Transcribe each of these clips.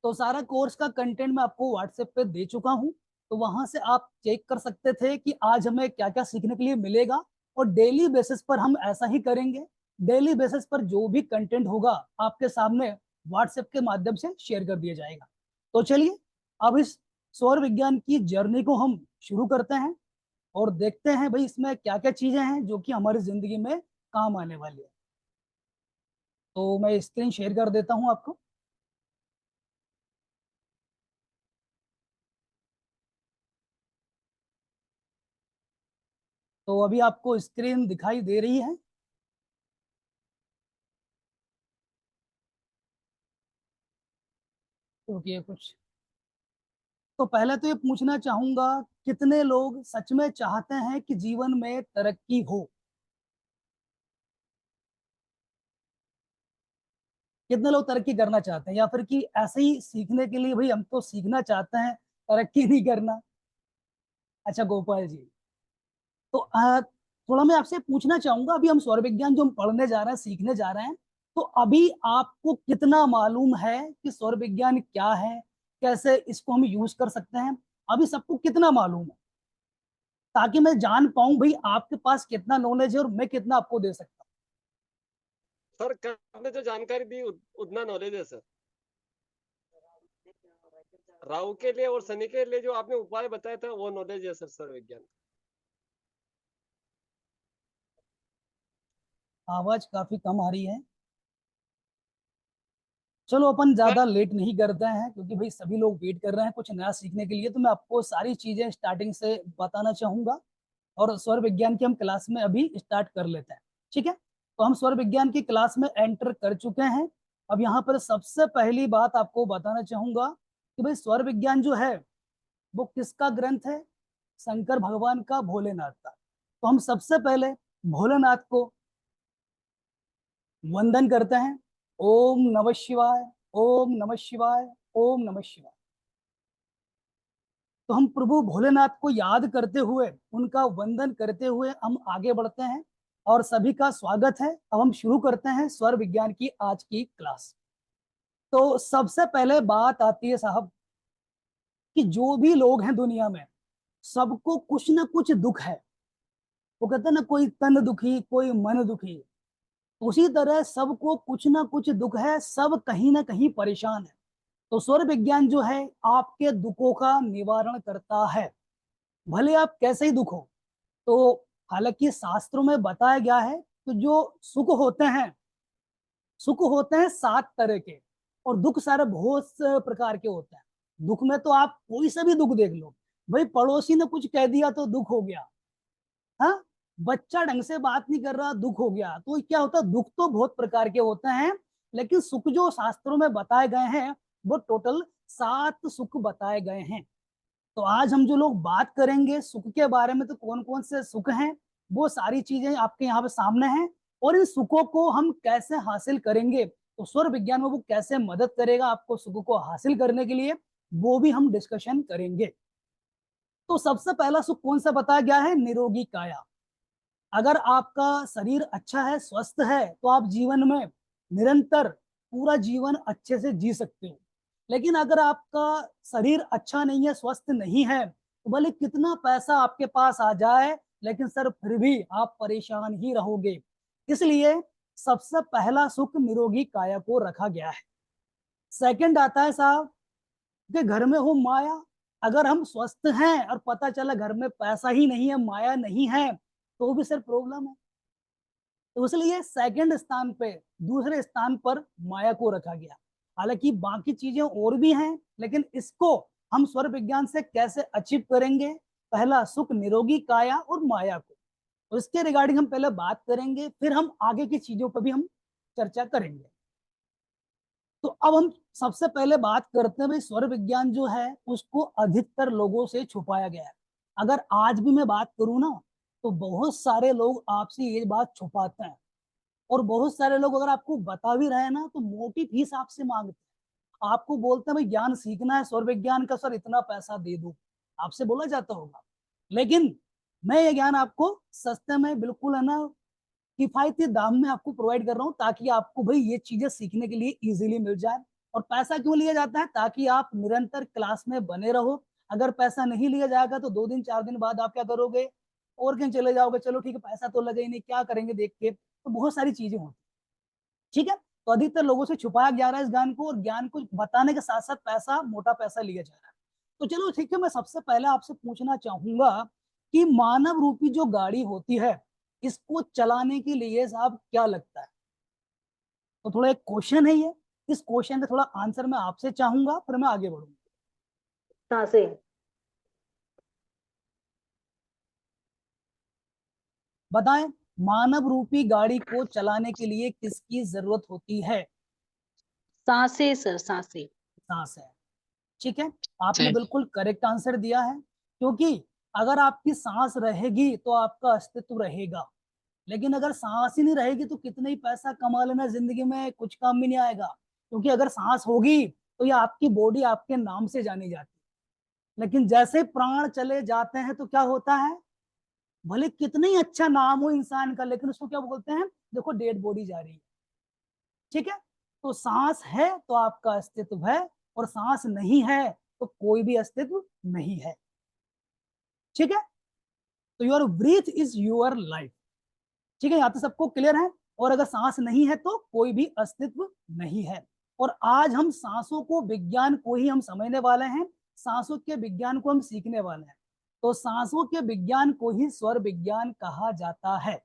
तो सारा कोर्स का कंटेंट मैं आपको व्हाट्सएप पे दे चुका हूँ। तो वहां से आप चेक कर सकते थे कि आज हमें क्या क्या सीखने के लिए मिलेगा। और डेली बेसिस पर हम ऐसा ही करेंगे। डेली बेसिस पर जो भी कंटेंट होगा आपके सामने व्हाट्सएप के माध्यम से शेयर कर दिया जाएगा। तो चलिए अब इस सौर विज्ञान की जर्नी को हम शुरू करते हैं और देखते हैं भाई इसमें क्या क्या चीजें हैं जो कि हमारी जिंदगी में काम आने वाली है। तो मैं स्क्रीन शेयर कर देता हूं आपको। तो अभी आपको स्क्रीन दिखाई दे रही है। रुकिए कुछ। तो पहले तो ये पूछना चाहूंगा, कितने लोग सच में चाहते हैं कि जीवन में तरक्की हो? कितने लोग तरक्की करना चाहते हैं, या फिर कि ऐसे ही सीखने के लिए भाई हम तो सीखना चाहते हैं, तरक्की नहीं करना? अच्छा गोपाल जी। तो थोड़ा मैं आपसे पूछना चाहूंगा, अभी हम सौर विज्ञान जो हम पढ़ने जा रहे हैं, सीखने जा रहे हैं, तो अभी आपको कितना मालूम है कि सौर विज्ञान क्या है, कैसे इसको हम यूज कर सकते हैं? अभी सबको कितना मालूम है, ताकि मैं जान पाऊं भाई आपके पास कितना नॉलेज है और मैं कितना आपको दे सकता सर आपने जो जानकारी दी उतना नॉलेज है सर। राहु के लिए और शनि के लिए जो आपने उपाय बताया था वो नॉलेज है सर, सर विज्ञान। हूं। आवाज काफी कम आ रही है। चलो अपन सर ज्यादा लेट नहीं करते हैं, क्योंकि भाई सभी लोग वेट कर रहे हैं कुछ नया सीखने के लिए। तो मैं आपको सारी चीजें स्टार्टिंग से बताना चाहूंगा और स्वर विज्ञान की हम क्लास में अभी स्टार्ट कर लेते हैं। ठीक है, तो हम स्वर विज्ञान की क्लास में एंटर कर चुके हैं। अब यहाँ पर सबसे पहली बात आपको बताना चाहूंगा कि भाई स्वर विज्ञान जो है वो किसका ग्रंथ है? शंकर भगवान का, भोलेनाथ का। तो हम सबसे पहले भोलेनाथ को वंदन करते हैं। ओम नमः शिवाय, ओम नमः शिवाय, ओम नमः शिवाय। तो हम प्रभु भोलेनाथ को याद करते हुए, उनका वंदन करते हुए हम आगे बढ़ते हैं। और सभी का स्वागत है। अब हम शुरू करते हैं स्वर विज्ञान की आज की क्लास। तो सबसे पहले बात आती है साहब कि जो भी लोग हैं दुनिया में, सबको कुछ ना कुछ दुख है। वो कहते हैं ना, कोई तन दुखी कोई मन दुखी। उसी तरह सबको कुछ ना कुछ दुख है, सब कहीं ना कहीं परेशान है। तो स्वर विज्ञान जो है आपके दुखों का निवारण करता है, भले आप कैसे ही दुख हो। तो हालांकि शास्त्रों में बताया गया है, तो जो सुख होते हैं, सुख होते हैं 7 तरह के, और दुख सारे बहुत से प्रकार के होते हैं। दुख में तो आप कोई सा भी दुख देख लो, भाई पड़ोसी ने कुछ कह दिया तो दुख हो गया। हाँ, बच्चा ढंग से बात नहीं कर रहा, दुख हो गया। तो क्या होता है, दुख तो बहुत प्रकार के होते हैं, लेकिन सुख जो शास्त्रों में बताए गए हैं वो टोटल 7 सुख बताए गए हैं। तो आज हम जो लोग बात करेंगे सुख के बारे में, तो कौन कौन से सुख हैं वो सारी चीजें आपके यहाँ पे सामने हैं। और इन सुखों को हम कैसे हासिल करेंगे, तो स्वर विज्ञान में वो कैसे मदद करेगा आपको सुख को हासिल करने के लिए, वो भी हम डिस्कशन करेंगे। तो सबसे पहला सुख कौन सा बताया गया है? निरोगी काया। अगर आपका शरीर अच्छा है, स्वस्थ है, तो आप जीवन में निरंतर पूरा जीवन अच्छे से जी सकते हो। लेकिन अगर आपका शरीर अच्छा नहीं है, स्वस्थ नहीं है, तो भले कितना पैसा आपके पास आ जाए, लेकिन सर फिर भी आप परेशान ही रहोगे। इसलिए सबसे पहला सुख निरोगी काया को रखा गया है। सेकंड आता है साहब कि घर में हो माया। अगर हम स्वस्थ हैं और पता चला घर में पैसा ही नहीं है, माया नहीं है, तो भी सर प्रॉब्लम है। तो इसलिए सेकंड स्थान पे, दूसरे स्थान पर माया को रखा गया। हालांकि बाकी चीजें और भी हैं, लेकिन इसको हम स्वर विज्ञान से कैसे अचीव करेंगे, पहला सुख निरोगी काया और माया को, तो इसके रिगार्डिंग हम पहले बात करेंगे, फिर हम आगे की चीजों पर भी हम चर्चा करेंगे। तो अब हम सबसे पहले बात करते हैं भाई, स्वर विज्ञान जो है उसको अधिकतर लोगों से छुपाया गया है। अगर आज भी मैं बात करूं ना, तो बहुत सारे लोग आपसे ये बात छुपाते हैं। और बहुत सारे लोग अगर आपको बता भी रहे हैं ना, तो मोटी फीस आपसे मांगते हैं। आपको बोलते हैं भाई ज्ञान सीखना है सौर विज्ञान का, सर इतना पैसा दे दो, आपसे बोला जाता होगा। लेकिन मैं ये ज्ञान आपको सस्ते में, बिल्कुल है ना, किफायती दाम में आपको प्रोवाइड कर रहा हूँ, ताकि आपको भाई ये चीजें सीखने के लिए इजीली मिल जाए। और पैसा क्यों लिया जाता है? ताकि आप निरंतर क्लास में बने रहो। अगर पैसा नहीं लिया जाएगा तो 2 दिन 4 दिन बाद आप क्या करोगे? और कहीं चले जाओगे, चलो ठीक है पैसा तो लगे ही नहीं, क्या करेंगे देख के। तो बहुत सारी चीजें होती, ठीक है। तो अधिकतर लोगों से छुपाया जा रहा है इस ज्ञान को, और ज्ञान को बताने के साथ साथ पैसा, मोटा पैसा लिया जा रहा है। तो चलो ठीक है, मैं सबसे पहले आपसे पूछना चाहूंगा कि मानव रूपी जो गाड़ी होती है, इसको चलाने के लिए साहब क्या लगता है? तो थोड़ा एक क्वेश्चन है ये, इस क्वेश्चन का थोड़ा आंसर मैं आपसे चाहूंगा, फिर मैं आगे बढ़ूंगा। सांसें। बताएं, मानव रूपी गाड़ी को चलाने के लिए किसकी जरूरत होती है? सांसें सर, सांसें। सांस है, ठीक है। आपने बिल्कुल करेक्ट आंसर दिया है, क्योंकि अगर आपकी सांस रहेगी तो आपका अस्तित्व रहेगा। लेकिन अगर सांस ही नहीं रहेगी तो कितना ही पैसा कमा लेना, जिंदगी में कुछ काम भी नहीं आएगा। क्योंकि अगर सांस होगी तो ये आपकी बॉडी आपके नाम से जानी जाती है। लेकिन जैसे प्राण चले जाते हैं तो क्या होता है? भले कितना ही अच्छा नाम हो इंसान का, लेकिन उसको क्या बोलते हैं? देखो, डेड बॉडी जा रही है, ठीक है। तो सांस है तो आपका अस्तित्व है, और सांस नहीं है तो कोई भी अस्तित्व नहीं है, ठीक है। तो your breathe is your life, ठीक है, यहाँ तो सबको क्लियर है। और अगर सांस नहीं है तो कोई भी अस्तित्व नहीं है। और आज हम सांसों को, विज्ञान को ही हम समझने वाले हैं, सांसों के विज्ञान को हम सीखने वाले हैं। तो सांसों के विज्ञान को ही स्वर विज्ञान कहा जाता है,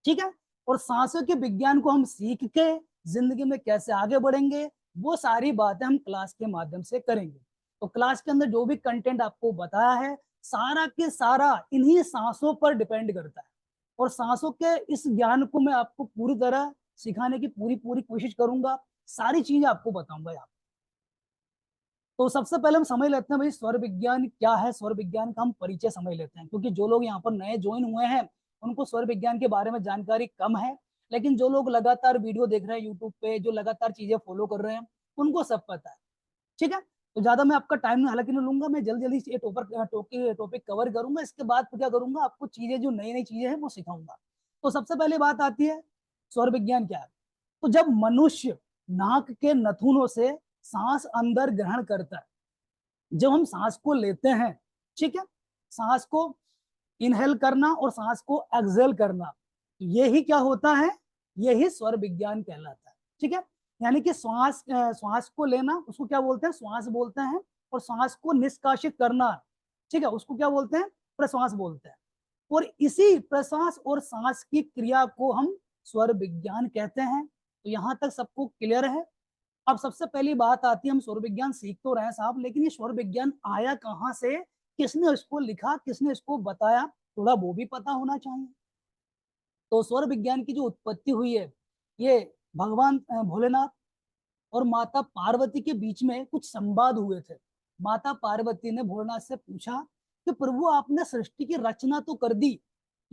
ठीक है। और सांसों के विज्ञान को हम सीख के जिंदगी में कैसे आगे बढ़ेंगे, वो सारी बातें हम क्लास के माध्यम से करेंगे। तो क्लास के अंदर जो भी कंटेंट आपको बताया है, सारा के सारा इन्हीं सांसों पर डिपेंड करता है। और सांसों के इस ज्ञान को मैं आपको पूरी तरह सिखाने की पूरी पूरी कोशिश करूंगा, सारी चीजें आपको बताऊंगा यहाँ। तो सबसे पहले हम समझ लेते हैं भाई स्वर विज्ञान क्या है। स्वर विज्ञान का हम परिचय समझ लेते हैं, क्योंकि जो लोग यहाँ पर नए ज्वाइन हुए हैं उनको स्वर विज्ञान के बारे में जानकारी कम है। लेकिन जो लोग लगातार वीडियो देख रहे हैं यूट्यूब पे, जो लगातार चीजें फॉलो कर रहे हैं, उनको सब पता है, ठीक है। तो ज्यादा मैं आपका टाइम हालांकि नहीं लूंगा, मैं जल्दी जल्दी ये टॉपिक कवर करूंगा। इसके बाद फिर क्या करूंगा, आपको चीजें जो नई नई चीजें हैं वो सिखाऊंगा। तो सबसे पहले बात आती है स्वर विज्ञान क्या है। तो जब मनुष्य नाक के नथुनों से सांस अंदर ग्रहण करता है, जब हम सांस को लेते हैं, ठीक है, सांस को इनहेल करना और सांस को एक्सहेल करना, यही क्या होता है? यही स्वर विज्ञान कहलाता है, ठीक है। यानी कि श्वास को लेना उसको क्या बोलते हैं? श्वास बोलते हैं। और श्वास को निष्कासित करना, ठीक है, उसको क्या बोलते हैं? प्रश्वास बोलते हैं। और इसी प्रश्वास और सांस की क्रिया को हम स्वर विज्ञान कहते हैं। तो यहां तक सबको क्लियर है? अब सबसे पहली बात आती है, हम स्वर विज्ञान सीख तो रहे हैं साहब, लेकिन ये स्वर विज्ञान आया कहाँ से, किसने इसको लिखा, किसने इसको बताया, थोड़ा वो भी पता होना चाहिए। तो स्वर विज्ञान की जो उत्पत्ति हुई है, ये भगवान भोलेनाथ और माता पार्वती के बीच में कुछ संवाद हुए थे। माता पार्वती ने भोलेनाथ से पूछा कि प्रभु आपने सृष्टि की रचना तो कर दी,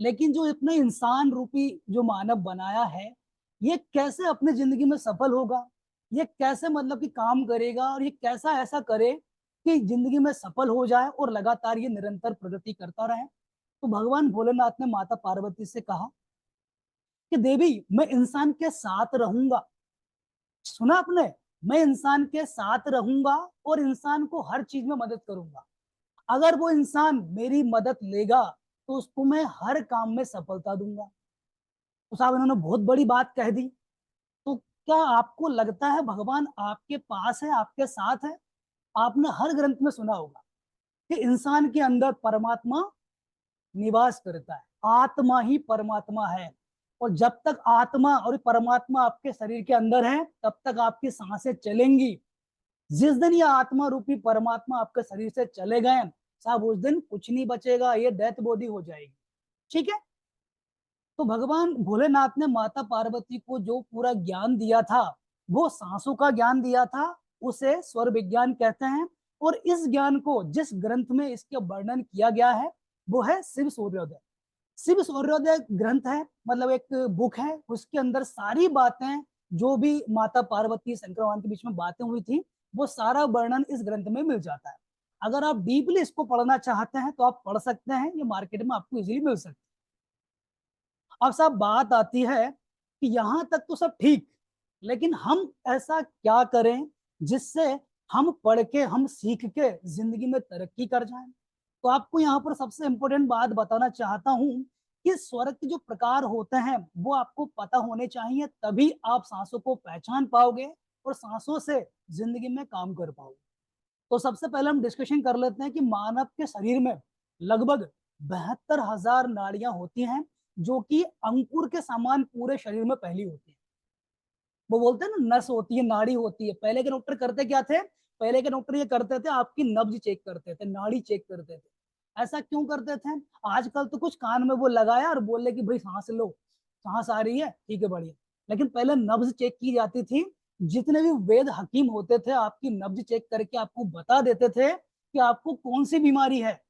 लेकिन जो इतने इंसान रूपी जो मानव बनाया है, ये कैसे अपने जिंदगी में सफल होगा? ये कैसे मतलब कि काम करेगा, और ये कैसा ऐसा करे कि जिंदगी में सफल हो जाए और लगातार ये निरंतर प्रगति करता रहे? तो भगवान भोलेनाथ ने माता पार्वती से कहा कि देवी, मैं इंसान के साथ रहूंगा। सुना आपने? मैं इंसान के साथ रहूंगा और इंसान को हर चीज में मदद करूंगा। अगर वो इंसान मेरी मदद लेगा तो उसको मैं हर काम में सफलता दूंगा। तो साहब इन्होंने बहुत बड़ी बात कह दी। तो क्या आपको लगता है भगवान आपके पास है, आपके साथ है? आपने हर ग्रंथ में सुना होगा कि इंसान के अंदर परमात्मा निवास करता है, आत्मा ही परमात्मा है। और जब तक आत्मा और परमात्मा आपके शरीर के अंदर है, तब तक आपकी सांसें चलेंगी। जिस दिन ये आत्मा रूपी परमात्मा आपके शरीर से चले गए साहब, उस दिन कुछ नहीं बचेगा, ये डेथ बॉडी हो जाएगी, ठीक है। तो भगवान भोलेनाथ ने माता पार्वती को जो पूरा ज्ञान दिया था, वो सांसों का ज्ञान दिया था, उसे स्वर विज्ञान कहते हैं। और इस ज्ञान को जिस ग्रंथ में इसके वर्णन किया गया है, वो है शिव सूर्योदय। शिव सूर्योदय ग्रंथ है, मतलब एक बुक है, उसके अंदर सारी बातें, जो भी माता पार्वती शंकर भगवान के बीच में बातें हुई थी, वो सारा वर्णन इस ग्रंथ में मिल जाता है। अगर आप डीपली इसको पढ़ना चाहते हैं तो आप पढ़ सकते हैं, ये मार्केट में आपको इजीली मिल सकता है। अब साहब बात आती है कि यहां तक तो सब ठीक, लेकिन हम ऐसा क्या करें जिससे हम पढ़ के, हम सीख के जिंदगी में तरक्की कर जाएं। तो आपको यहाँ पर सबसे इंपॉर्टेंट बात बताना चाहता हूं कि स्वर के जो प्रकार होते हैं वो आपको पता होने चाहिए, तभी आप सांसों को पहचान पाओगे और सांसों से जिंदगी में काम कर पाओगे। तो सबसे पहले हम डिस्कशन कर लेते हैं कि मानव के शरीर में लगभग 72,000 नाड़ियां होती हैं, जो कि अंकुर के समान पूरे शरीर में फैली होती है। वो बोलते हैं ना, नस होती है, नाड़ी होती है। पहले के डॉक्टर करते क्या थे? पहले के डॉक्टर ये करते थे, आपकी नब्ज चेक करते थे, नाड़ी चेक करते थे। ऐसा क्यों करते थे? आजकल तो कुछ कान में वो लगाया और बोले कि भाई सांस लो, सांस आ रही है, ठीक है, बढ़िया। लेकिन पहले नब्ज चेक की जाती थी। जितने भी वेद हकीम होते थे, आपकी नब्ज चेक करके आपको बता देते थे कि आपको कौन सी बीमारी है।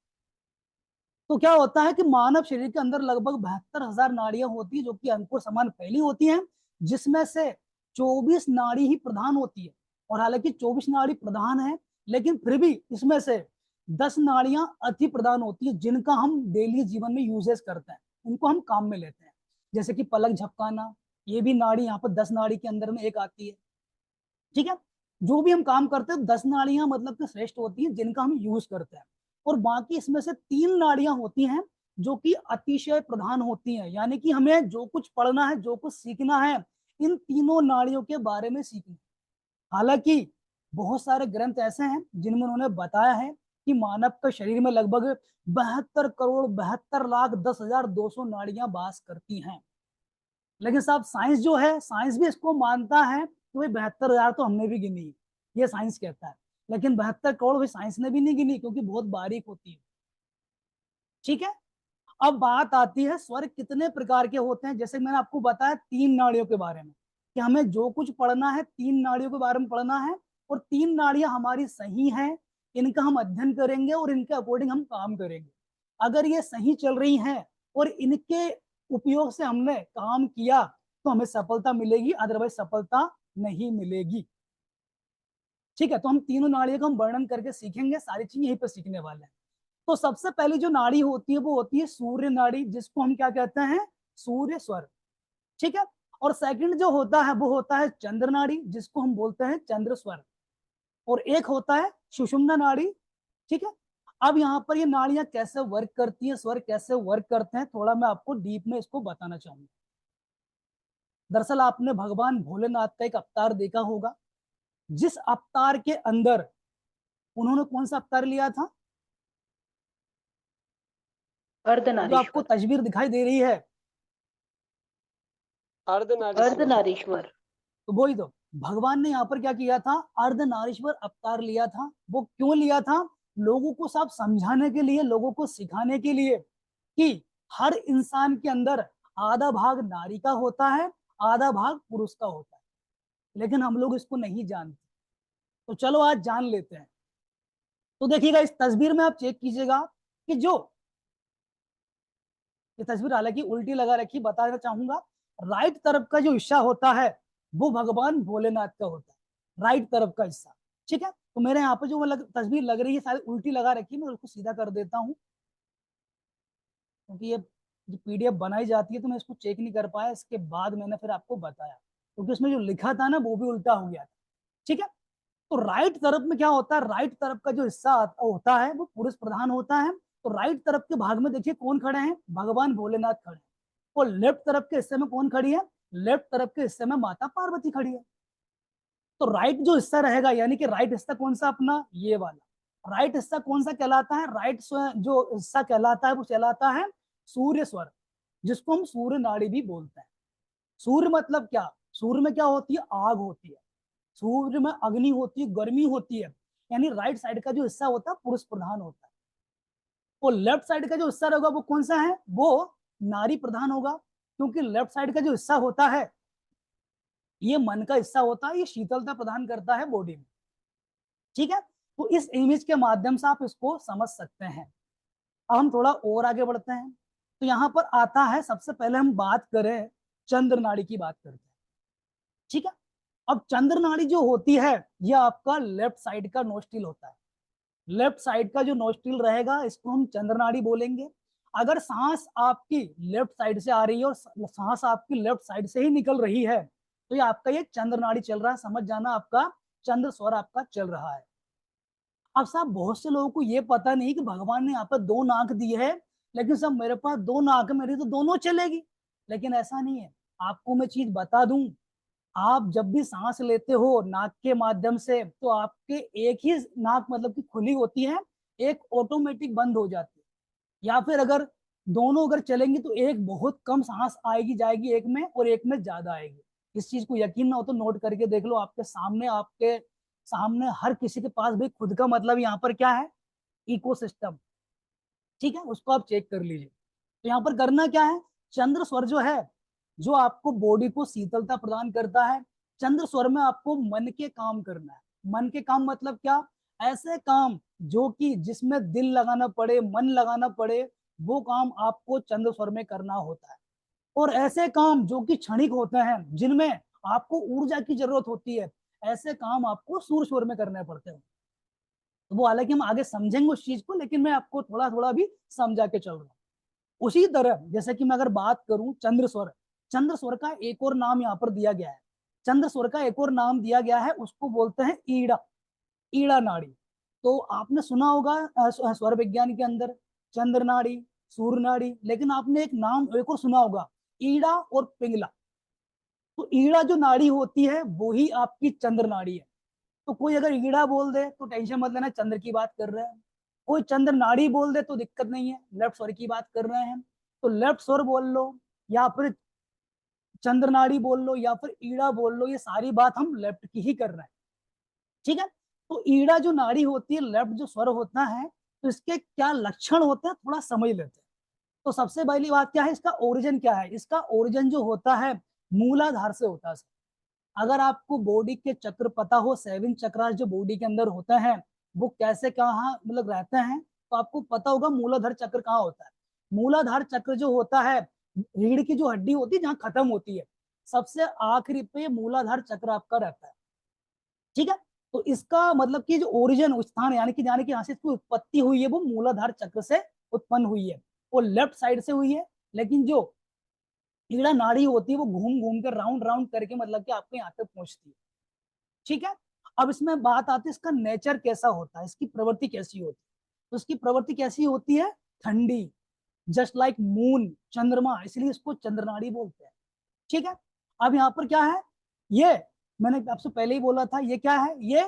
तो क्या होता है कि मानव शरीर के अंदर लगभग 72,000 नाड़ियां होती है, जो कि अंकुर समान फैली होती हैं, जिसमें से 24 नाड़ी ही प्रधान होती है। और हालांकि 24 नाड़ी प्रधान है, लेकिन फिर भी इसमें से 10 नाड़ियां अति प्रधान होती है, जिनका हम डेली जीवन में यूजेस करते हैं, उनको हम काम में लेते हैं। जैसे कि पलक झपकाना, ये भी नाड़ी यहाँ पर 10 नाड़ी के अंदर में एक आती है। ठीक है, जो भी हम काम करते हैं 10 नाड़ियां मतलब कि श्रेष्ठ होती हैं, जिनका हम यूज करते हैं। और बाकी इसमें से 3 नाड़ियां होती हैं जो कि अतिशय प्रधान होती हैं, यानी कि हमें जो कुछ पढ़ना है, जो कुछ सीखना है, इन तीनों नाड़ियों के बारे में सीखना। हालांकि बहुत सारे ग्रंथ ऐसे हैं जिनमें उन्होंने बताया है कि मानव के शरीर में लगभग 72,72,10,200 नाड़ियां वास करती हैं। लेकिन साहब साइंस जो है, साइंस भी इसको मानता है कि भाई 72,000 तो हमने भी गिनी, ये साइंस कहता है। लेकिन 72 करोड़ भी साइंस ने भी नहीं गिनी, क्योंकि बहुत बारीक होती है। ठीक है, अब बात आती है स्वर कितने प्रकार के होते हैं। जैसे मैंने आपको बताया 3 नाड़ियों के बारे में, कि हमें जो कुछ पढ़ना है 3 नाड़ियों के बारे में पढ़ना है, और 3 नाड़ियां हमारी सही हैं, इनका हम अध्ययन करेंगे और इनके अकॉर्डिंग हम काम करेंगे। अगर ये सही चल रही हैं और इनके उपयोग से हमने काम किया तो हमें सफलता मिलेगी, अदरवाइज सफलता नहीं मिलेगी। ठीक है, तो हम तीनों नाड़ियों का हम वर्णन करके सीखेंगे, सारी चीजें यहीं पर सीखने वाले हैं। तो सबसे पहली जो नाड़ी होती है वो होती है सूर्य नाड़ी, जिसको हम क्या कहते हैं? सूर्य स्वर। ठीक है, और सेकंड जो होता है वो होता है चंद्र नाड़ी, जिसको हम बोलते हैं चंद्र स्वर। और एक होता है सुषुम्ना नाड़ी। ठीक है, अब यहाँ पर ये नाड़ियां कैसे वर्क करती है, स्वर कैसे वर्क करते हैं, थोड़ा मैं आपको डीप में इसको बताना चाहूंगा। दरअसल आपने भगवान भोलेनाथ का एक अवतार देखा होगा, जिस अवतार के अंदर उन्होंने कौन सा अवतार लिया था? जो आपको अर्धनारीश्वर। तस्वीर दिखाई दे रही है, अर्धनारीश्वर। अर्धनारीश्वर। तो वही तो भगवान ने यहाँ पर क्या किया था? अर्धनारीश्वर अवतार लिया था। वो क्यों लिया था? लोगों को सब समझाने के लिए, लोगों को सिखाने के लिए कि हर इंसान के अंदर आधा भाग नारी का होता है, आधा भाग पुरुष का होता है। लेकिन हम लोग इसको नहीं जानते, तो चलो आज जान लेते हैं। तो देखिएगा इस तस्वीर में आप चेक कीजिएगा कि जो ये तस्वीर हालांकि उल्टी लगा रखी, बताना चाहूंगा, राइट तरफ का जो हिस्सा होता है वो भगवान भोलेनाथ का होता है, राइट तरफ का हिस्सा। ठीक है, तो मेरे यहाँ पे जो तस्वीर लग रही है शायद उल्टी लगा रखी है, मैं उसको सीधा कर देता हूँ, क्योंकि ये जो पीडीएफ बनाई जाती है तो मैं इसको चेक नहीं कर पाया, इसके बाद मैंने फिर आपको बताया, क्योंकि उसमें जो लिखा था ना वो भी उल्टा हो गया था। ठीक है, तो राइट तरफ में क्या होता है? राइट तरफ का जो हिस्सा होता है वो पुरुष प्रधान होता है। तो राइट तरफ के भाग में देखिए कौन खड़े हैं? भगवान भोलेनाथ खड़े हैं। और लेफ्ट तरफ के हिस्से में कौन खड़ी है? लेफ्ट तरफ के हिस्से में माता पार्वती खड़ी है। तो राइट जो हिस्सा रहेगा, यानी कि राइट हिस्सा कौन सा? अपना ये वाला राइट हिस्सा कौन सा कहलाता है? राइट जो हिस्सा कहलाता है वो कहलाता है सूर्य स्वर, जिसको हम सूर्य नाड़ी भी बोलते हैं। सूर्य मतलब क्या? सूर्य में क्या होती है? आग होती है। सूर्य में अग्नि होती है, गर्मी होती है। यानी राइट साइड का जो हिस्सा होता है पुरुष प्रधान होता है, और लेफ्ट साइड का जो हिस्सा रहेगा वो कौन सा है? वो नारी प्रधान होगा, क्योंकि लेफ्ट साइड का जो हिस्सा होता है ये मन का हिस्सा होता है, ये शीतलता प्रदान करता है बॉडी में। ठीक है, तो इस इमेज के माध्यम से आप इसको समझ सकते हैं। अब हम थोड़ा और आगे बढ़ते हैं। तो यहाँ पर आता है, सबसे पहले हम बात करें चंद्र नाड़ी की, बात करते हैं। ठीक है, अब चंद्र नाड़ी जो होती है यह आपका लेफ्ट साइड का नोस्ट्रिल होता है। लेफ्ट साइड का जो नोस्ट्रिल रहेगा इसको हम चंद्र नाड़ी बोलेंगे। अगर सांस आपकी लेफ्ट साइड से आ रही है और सांस आपकी लेफ्ट साइड से ही निकल रही है, तो ये आपका ये चंद्र नाड़ी चल रहा है, समझ जाना, आपका चंद्र स्वर आपका चल रहा है। अब साहब बहुत से लोगों को ये पता नहीं कि भगवान ने यहाँ पर 2 नाक दिए है, लेकिन सब मेरे पास 2 नाक है, मेरी तो दोनों चलेगी। लेकिन ऐसा नहीं है, आपको मैं चीज बता दूं, आप जब भी सांस लेते हो नाक के माध्यम से, तो आपके एक ही नाक मतलब कि खुली होती है, एक ऑटोमेटिक बंद हो जाती है। या फिर अगर दोनों अगर चलेंगी तो एक बहुत कम सांस आएगी जाएगी एक में, और एक में ज्यादा आएगी। इस चीज को यकीन ना हो तो नोट करके देख लो, आपके सामने हर किसी के पास भाई खुद का मतलब यहाँ पर क्या है, इकोसिस्टम। ठीक है, उसको आप चेक कर लीजिए। तो यहाँ पर करना क्या है, चंद्र स्वर जो है, जो आपको बॉडी को शीतलता प्रदान करता है, चंद्र स्वर में आपको मन के काम करना है। मन के काम मतलब क्या, ऐसे काम जो कि जिसमें दिल लगाना पड़े, मन लगाना पड़े, वो काम आपको चंद्र स्वर में करना होता है। और ऐसे काम जो कि क्षणिक होते हैं, जिनमें आपको ऊर्जा की जरूरत होती है, ऐसे काम आपको सूर्य स्वर में करने पड़ते हैं। तो वो हालांकि हम आगे समझेंगे उस चीज को, लेकिन मैं आपको थोड़ा थोड़ा भी समझा के चल रहा हूँ। उसी तरह जैसे कि मैं अगर बात करूं चंद्र स्वर, चंद्र स्वर का एक और नाम यहाँ पर दिया गया है, चंद्र स्वर का एक और नाम दिया गया है, उसको बोलते हैं ईड़ा, ईड़ा नाड़ी। तो आपने सुना होगा स्वर विज्ञान के अंदर चंद्र नाड़ी, सूर्य नाड़ी, लेकिन आपने एक नाम एक और सुना होगा, ईड़ा और पिंगला। तो ईड़ा जो नाड़ी होती है वो ही आपकी चंद्र नाड़ी है। तो कोई अगर ईड़ा बोल दे तो टेंशन मत लेना, चंद्र की बात कर रहे हैं। कोई चंद्र नाड़ी बोल दे तो दिक्कत नहीं है, लेफ्ट स्वर की बात कर रहे हैं। तो लेफ्ट स्वर बोल लो, या फिर चंद्र नाड़ी बोल लो, या फिर ईड़ा बोल लो, ये सारी बात हम लेफ्ट की ही कर रहे हैं। ठीक है, तो ईड़ा जो नाड़ी होती है, लेफ्ट जो स्वर होता है, तो इसके क्या लक्षण होते हैं थोड़ा समझ लेते हैं। तो सबसे पहली बात क्या है, इसका ओरिजिन क्या है, इसका ओरिजिन जो होता है मूलाधार से होता है। अगर आपको बॉडी के चक्र पता हो, 7 चक्र जो बॉडी के अंदर होते हैं, वो कैसे कहाँ मतलब रहते हैं, तो आपको पता होगा मूलाधार चक्र कहाँ होता है। मूलाधार चक्र जो होता है, रीढ़ की जो हड्डी होती है जहाँ खत्म होती है, सबसे आखिरी पे मूलाधार चक्र आपका रहता है। ठीक है, तो इसका मतलब कि जो ओरिजिन स्थान यानी कि यहाँ से इसकी उत्पत्ति हुई है, वो मूलाधार चक्र से उत्पन्न हुई है, वो लेफ्ट साइड से हुई है। लेकिन जो कीड़ा नाड़ी होती है वो घूम घूम कर राउंड राउंड करके मतलब कि आपके यहाँ तक पहुंचती है। ठीक है, अब इसमें बात आती है इसका नेचर कैसा होता है, इसकी प्रवृत्ति कैसी होती है। तो इसकी प्रवृत्ति कैसी होती है, ठंडी, जस्ट लाइक मून, चंद्रमा, इसलिए इसको चंद्रनाड़ी बोलते हैं। ठीक है, अब यहाँ पर क्या है, ये मैंने आपसे पहले ही बोला था, ये क्या है, ये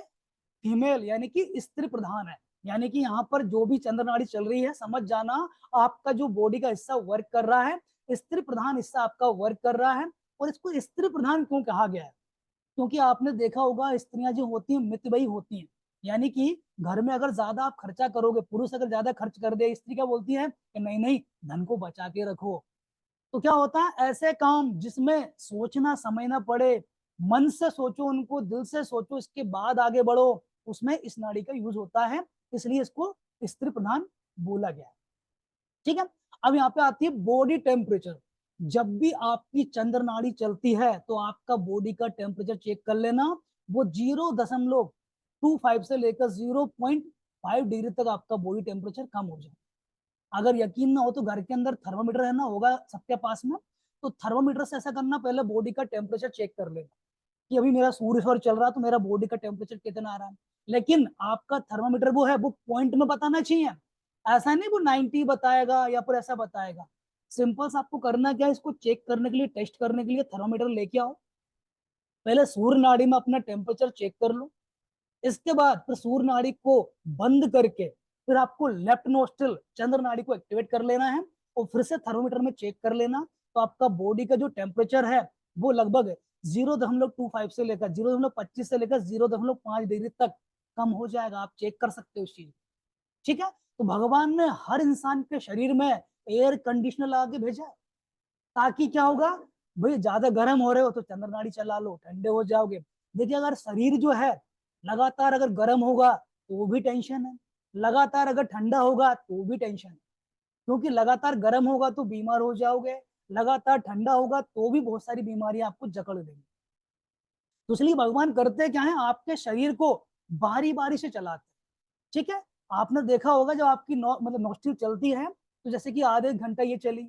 फीमेल यानी कि स्त्री प्रधान है। यानी कि यहाँ पर जो भी चंद्र नाड़ी चल रही है, समझ जाना आपका जो बॉडी का हिस्सा वर्क कर रहा है, स्त्री प्रधान हिस्सा आपका वर्क कर रहा है। और इसको स्त्री प्रधान क्यों कहा गया है, क्योंकि आपने देखा होगा स्त्रियां जो होती हैं मितव्ययी होती हैं। यानी कि घर में अगर ज्यादा आप खर्चा करोगे, पुरुष अगर ज्यादा खर्च कर दे, स्त्री क्या बोलती है कि नहीं नहीं धन को बचा के रखो। तो क्या होता है, ऐसे काम जिसमें सोचना समझना पड़े, मन से सोचो उनको, दिल से सोचो, इसके बाद आगे बढ़ो, उसमें इस नाड़ी का यूज होता है, इसलिए इसको स्त्री प्रधान बोला गया है। ठीक है, अब यहाँ पे आती है बॉडी टेम्परेचर। जब भी आपकी चंद्र नाड़ी चलती है तो आपका बॉडी का टेम्परेचर चेक कर लेना, वो 0.25 से लेकर 0.5 डिग्री तक आपका बॉडी टेम्परेचर कम हो जाए। अगर यकीन ना हो तो घर के अंदर थर्मोमीटर है ना, होगा सबके पास में, तो थर्मोमीटर से ऐसा करना, पहले बॉडी का टेम्परेचर चेक कर लेना कि अभी मेरा सूर्य स्वर चल रहा है तो मेरा बॉडी का टेम्परेचर कितना आ रहा है। लेकिन आपका थर्मोमीटर वो है, वो पॉइंट में बताना चाहिए, ऐसा नहीं वो 90 बताएगा या फिर ऐसा बताएगा। सिंपल सा आपको करना क्या है, इसको चेक करने के लिए, टेस्ट करने के लिए थर्मोमीटर लेके आओ, पहले सूर्य नाड़ी में अपना टेम्परेचर चेक कर लो। इसके बाद फिर सूर्य नाड़ी को बंद करके फिर आपको लेफ्ट नोस्ट्रिल चंद्र नाड़ी को एक्टिवेट कर लेना है, और फिर से थर्मोमीटर में चेक कर लेना। तो आपका बॉडी का जो टेम्परेचर है वो लगभग 0.25 से लेकर 0.25 से लेकर 0.5 डिग्री तक कम हो जाएगा। आप चेक कर सकते हो उस चीज। ठीक है, तो भगवान ने हर इंसान के शरीर में एयर कंडीशनर लगा के भेजा है, ताकि क्या होगा भाई, ज्यादा गर्म हो रहे हो तो चंद्र नाड़ी चला लो, ठंडे हो जाओगे। देखिए अगर शरीर जो है लगातार अगर गर्म होगा तो भी टेंशन है, लगातार अगर ठंडा होगा तो भी टेंशन है। क्योंकि लगातार गर्म होगा तो बीमार हो जाओगे, लगातार ठंडा होगा तो भी बहुत सारी बीमारियां आपको जकड़ देंगी। तो इसलिए भगवान करते क्या है, आपके शरीर को बारी बारी से चलाते हैं। ठीक है, आपने देखा होगा जब आपकी मतलब नोस्ट्रिल चलती है, तो जैसे कि आधे घंटा ये चली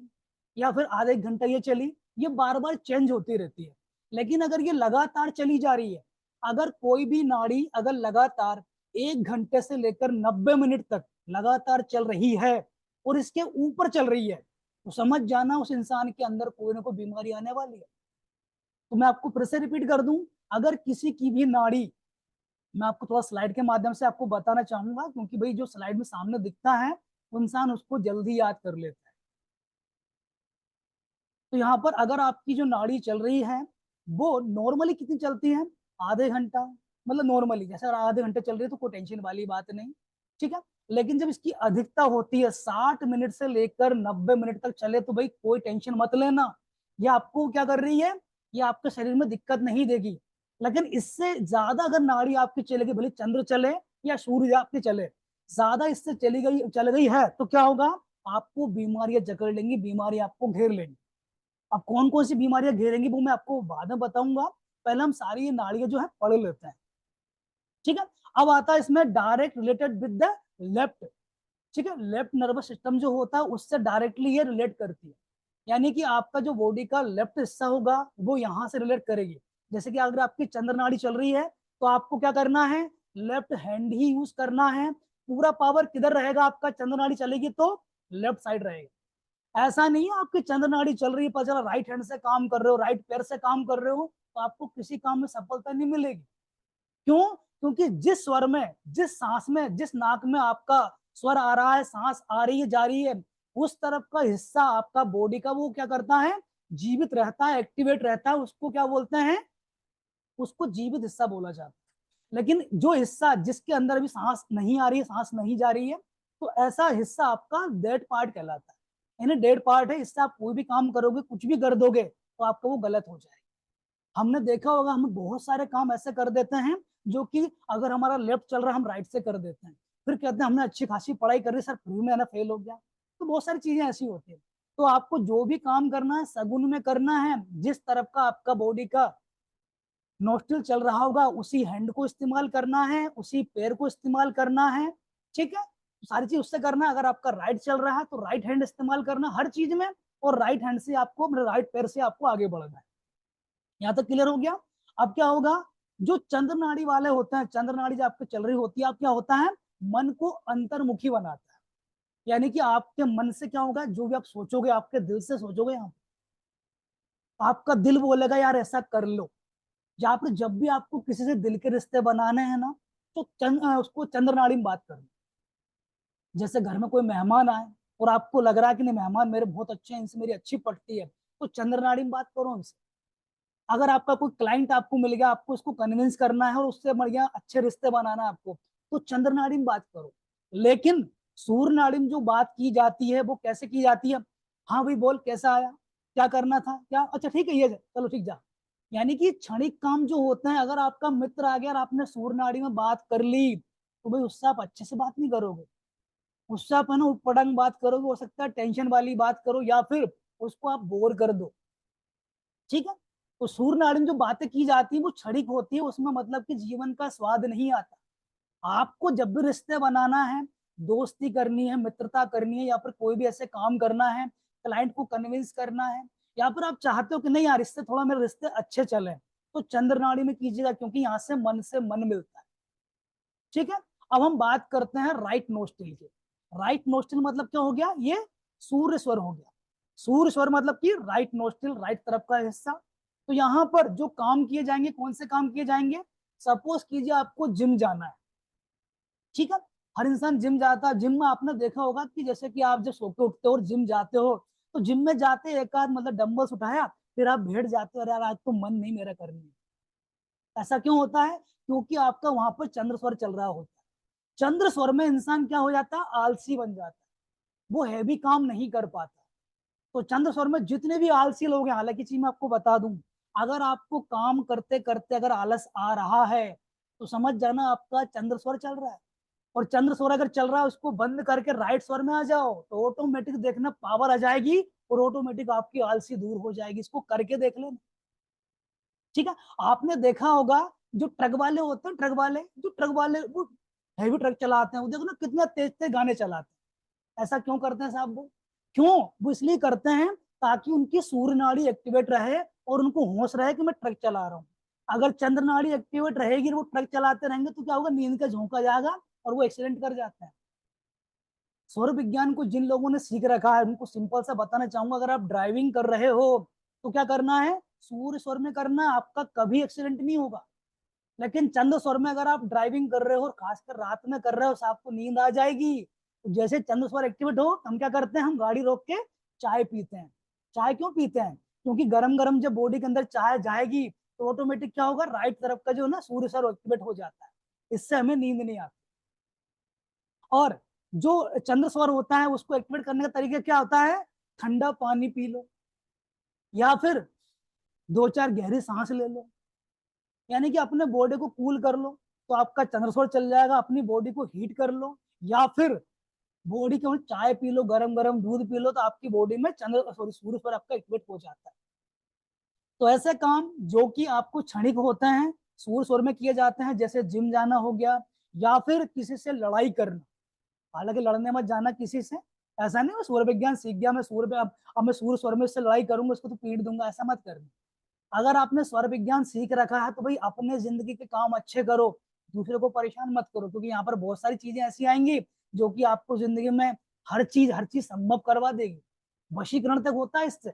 या फिर आधे घंटा ये चली, ये बार बार चेंज होती रहती है। लेकिन अगर ये लगातार चली जा रही है, अगर कोई भी नाड़ी अगर लगातार 1 घंटे से लेकर 90 मिनट तक लगातार चल रही है और इसके ऊपर चल रही है, तो समझ जाना उस इंसान के अंदर कोई ना कोई बीमारी आने वाली है। तो मैं आपको फिर से रिपीट कर दूं, अगर किसी की भी नाड़ी, मैं आपको थोड़ा स्लाइड के माध्यम से आपको बताना चाहूंगा, क्योंकि भाई जो स्लाइड में सामने दिखता है वो इंसान उसको जल्दी याद कर लेता है। तो यहाँ पर अगर आपकी जो नाड़ी चल रही है वो नॉर्मली कितनी चलती है, आधे घंटा, मतलब नॉर्मली जैसे अगर आधे घंटे चल रही है तो कोई टेंशन वाली बात नहीं, ठीक है। लेकिन जब इसकी अधिकता होती है 60 मिनट से लेकर 90 मिनट तक चले, तो भाई कोई टेंशन मत लेना, ये आपको क्या कर रही है, ये आपके शरीर में दिक्कत नहीं देगी। लेकिन इससे ज्यादा अगर नाड़ी आपकी चलेगी, भले चंद्र चले या सूर्य आपकी चले, ज्यादा इससे चल गई है, तो क्या होगा, आपको बीमारियां जकड़ लेंगी, बीमारी आपको घेर लेंगी। अब कौन कौन सी बीमारियां घेरेंगी वो मैं आपको बाद में बताऊंगा, पहले हम सारी ये नाड़ियां जो है पढ़ लेते हैं, ठीक है। अब आता है इसमें direct related with the left, ठीक है। लेफ्ट नर्वस सिस्टम जो होता है उससे डायरेक्टली ये रिलेट करती है, यानी कि आपका जो बॉडी का लेफ्ट हिस्सा होगा वो यहाँ से रिलेट करेगी। जैसे कि अगर आपकी चंद्र नाड़ी चल रही है तो आपको क्या करना है, लेफ्ट हैंड ही यूज करना है। पूरा पावर किधर रहेगा, आपका चंद्र नाड़ी चलेगी तो लेफ्ट साइड रहेगा। ऐसा नहीं है आपकी चंद्र नाड़ी चल रही है पर चला राइट हैंड से काम कर रहे हो, राइट पैर से काम कर रहे हो, तो आपको किसी काम में सफलता नहीं मिलेगी। क्यों, क्योंकि जिस स्वर में, जिस सांस में, जिस नाक में आपका स्वर आ रहा है, सांस आ रही है जा रही है, उस तरफ का हिस्सा आपका बॉडी का वो क्या करता है, जीवित रहता है, एक्टिवेट रहता है, उसको क्या बोलते हैं, उसको जीवित हिस्सा बोला जाता है। लेकिन जो हिस्सा जिसके अंदर अभी सांस नहीं आ रही है, सांस नहीं जा रही है, तो ऐसा हिस्सा आपका डेड पार्ट कहलाता है, यानी डेड पार्ट है, इससे आप कोई भी काम करोगे, कुछ भी कर दोगे तो आपका वो गलत हो जाएगा। हमने देखा होगा, हम बहुत सारे काम ऐसे कर देते हैं जो कि अगर हमारा लेफ्ट चल रहा है हम राइट से कर देते हैं, फिर कहते हैं हमने अच्छी खासी पढ़ाई कर रही सर फिर भी मैंने फेल हो गया। तो बहुत सारी चीजें ऐसी होती है। तो आपको जो भी काम करना है सगुन में करना है, जिस तरफ का आपका बॉडी का नोस्ट्रिल चल रहा होगा उसी हैंड को इस्तेमाल करना है, उसी पैर को इस्तेमाल करना है, ठीक है। तो सारी चीज उससे करना है। अगर आपका राइट चल रहा है तो राइट हैंड इस्तेमाल करना हर चीज में, और राइट हैंड से आपको, मतलब राइट पैर से आपको आगे बढ़ना है। यहाँ तक क्लियर हो गया। अब क्या होगा, जो चंद्र नाड़ी वाले होते हैं, चंद्र नाड़ी जब आपकी चल रही होती है, अब क्या होता है, मन को अंतर्मुखी बनाता है। यानी कि आपके मन से क्या होगा, जो भी आप सोचोगे आपके दिल से सोचोगे, यहाँ आपका दिल बोलेगा यार ऐसा कर लो। या फिर जब भी आपको किसी से दिल के रिश्ते बनाने हैं ना, तो उसको चंद्र नाड़ी में बात करना। जैसे घर में कोई मेहमान आए और आपको लग रहा है कि नहीं मेहमान मेरे बहुत अच्छे हैं, इनसे मेरी अच्छी पटती है, तो चंद्र नाड़ी में बात करो उनसे। अगर आपका कोई क्लाइंट आपको मिल गया, आपको उसको कन्विंस करना है और उससे बढ़िया अच्छे रिश्ते बनाना है आपको, तो चंद्र नाड़ी में बात करो। लेकिन सूर्य नाड़ी में जो बात की जाती है वो कैसे की जाती है, हाँ भाई बोल कैसा आया, क्या करना था, क्या, अच्छा ठीक है ये चलो ठीक जा। यानी कि क्षणिक काम जो होते हैं, अगर आपका मित्र आ गया और आपने सूर्य नाड़ी में बात कर ली, तो भाई उससे आप अच्छे से बात नहीं करोगे, उससे आप है ना उटपटांग बात करोगे, हो सकता है टेंशन वाली बात करो या फिर उसको आप बोर कर दो, ठीक है। तो सूर्य नाड़ी में जो बातें की जाती है वो क्षणिक होती है, उसमें मतलब कि जीवन का स्वाद नहीं आता। आपको जब भी रिश्ते बनाना है, दोस्ती करनी है, मित्रता करनी है, या फिर कोई भी ऐसे काम करना है, क्लाइंट को कन्विंस करना है, या फिर आप चाहते हो कि नहीं यार इससे थोड़ा मेरे रिश्ते अच्छे चले, तो चंद्र नाड़ी में कीजिएगा, क्योंकि यहाँ से मन मिलता है, ठीक है। अब हम बात करते हैं राइट नोस्ट्रिल की। राइट नोस्ट्रिल मतलब क्या हो गया, ये सूर्य स्वर हो गया। सूर्य स्वर मतलब कि राइट नोस्ट्रिल, राइट तरफ का हिस्सा। तो यहाँ पर जो काम किए जाएंगे, कौन से काम किए जाएंगे, सपोज कीजिए आपको जिम जाना है, ठीक है। हर इंसान जिम जाता है, जिम में आपने देखा होगा कि जैसे कि आप जब सो के उठते हो और जिम जाते हो, तो जिम में जाते एक आध मतलब डंबल्स उठाया, फिर आप भेड़ जाते हो, अरे यार आज तो मन नहीं मेरा करने। ऐसा क्यों होता है, क्योंकि आपका वहां पर चंद्र स्वर चल रहा होता है। चंद्र स्वर में इंसान क्या हो जाता है, आलसी बन जाता है, वो हैवी काम नहीं कर पाता। तो चंद्र स्वर में जितने भी आलसी लोग हैं, हालांकि चीज मैं आपको बता दूं, अगर आपको काम करते करते अगर आलस आ रहा है तो समझ जाना आपका चंद्र स्वर चल रहा है। और चंद्र स्वर अगर चल रहा है उसको बंद करके राइट स्वर में आ जाओ, तो ऑटोमेटिक देखना पावर आ जाएगी और ऑटोमेटिक आपकी आलसी दूर हो जाएगी। इसको करके देख लेना, ठीक है। आपने देखा होगा जो ट्रक वाले होते हैं, ट्रक वाले वो हैवी ट्रक चलाते हैं, वो देखो ना कितना तेज तेज गाने चलाते हैं। ऐसा क्यों करते हैं साहब, वो क्यों, वो इसलिए करते हैं ताकि उनकी सूर्य नाड़ी एक्टिवेट रहे और उनको होश रहे कि मैं ट्रक चला रहा हूँ। अगर चंद्र नाड़ी एक्टिवेट रहेगी और वो ट्रक चलाते रहेंगे तो क्या होगा, नींद का झोंका जाएगा और वो एक्सीडेंट कर जाते हैं। सौर विज्ञान को जिन लोगों ने सीख रखा है उनको सिंपल सा बताना चाहूंगा, अगर आप ड्राइविंग कर रहे हो तो क्या करना है, सूर्य स्वर में करना है, आपका कभी एक्सीडेंट नहीं होगा। लेकिन चंद्र स्वर में अगर आप ड्राइविंग कर रहे हो और खासकर रात में कर रहे हो तो आपको नींद आ जाएगी। तो जैसे चंद्र स्वर एक्टिवेट हो हम क्या करते हैं, हम गाड़ी रोक के चाय पीते हैं। चाय क्यों पीते हैं, क्योंकि गरम गरम जब बॉडी के अंदर चाय जाएगी तो ऑटोमेटिक क्या होगा, राइट तरफ का जो ना सूर्य स्वर एक्टिवेट हो जाता है, इससे हमें नींद नहीं आती। और जो चंद्र स्वर होता है उसको एक्टिवेट करने का तरीका क्या होता है, ठंडा पानी पी लो या फिर 2-4 गहरी सांस ले लो, यानी कि अपने बॉडी को कूल कर लो तो आपका चंद्र स्वर चल जाएगा। अपनी बॉडी को हीट कर लो या फिर बॉडी के चाय पी लो, गरम गरम दूध पी लो, तो आपकी बॉडी में सूर्य स्वर आपका एक्टिवेट हो जाता है। तो ऐसे काम जो कि आपको क्षणिक होते हैं सूर्य स्वर में किए जाते हैं, जैसे जिम जाना हो गया या फिर किसी से लड़ाई करना। हालांकि लड़ने मत जाना किसी से, ऐसा नहीं मैं सूर्य विज्ञान सीख गया मैं सूर्य पे अब मैं सूर्य स्वर में इससे लड़ाई करूंगा उसको तो पीट दूंगा, ऐसा मत करना। अगर आपने स्वर विज्ञान सीख रखा है तो भाई अपने जिंदगी के काम अच्छे करो, दूसरे को परेशान मत करो, क्योंकि यहाँ पर बहुत सारी चीजें ऐसी आएंगी जो कि आपको जिंदगी में हर चीज संभव करवा देगी, वशीकरण तक होता है इससे।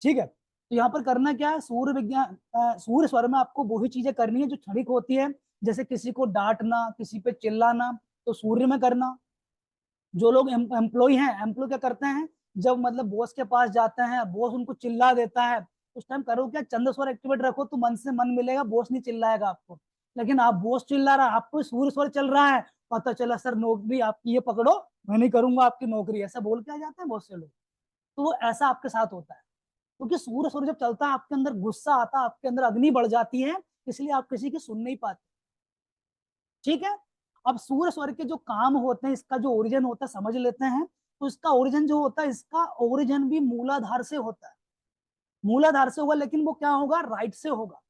ठीक है, तो यहाँ पर करना क्या है, सूर्य विज्ञान सूर्य स्वर में आपको वही चीजें करनी है जो क्षणिक होती है, जैसे किसी को डांटना, किसी पे चिल्लाना, तो सूर्य में करना। जो लोग एम्प्लॉय हैं, एम्प्लॉय क्या करते हैं, जब मतलब बॉस के पास जाते हैं, बॉस उनको चिल्ला देता है, उस टाइम करो क्या, चंद्र स्वर एक्टिवेट रखो तो मन से मन मिलेगा, बॉस नहीं चिल्लाएगा आपको। लेकिन आप बॉस चिल्ला रहा है, आपको सूर्य स्वर चल रहा है, पता चला सर नौकरी आपकी ये पकड़ो, मैं नहीं करूंगा आपकी नौकरी, ऐसा बोल के आ जाते हैं बहुत से लोग। तो वो ऐसा आपके साथ होता है, क्योंकि सूर्य स्वर जब चलता है आपके अंदर गुस्सा आता है, आपके अंदर अग्नि बढ़ जाती है, इसलिए आप किसी की सुन नहीं पाते। ठीक है, अब सूर्य स्वर के जो काम होते हैं, इसका जो ओरिजिन होता है समझ लेते हैं। तो इसका ओरिजिन जो होता है, इसका ओरिजिन भी मूलाधार से होता है, मूलाधार से होगा, लेकिन वो क्या होगा, राइट से होगा।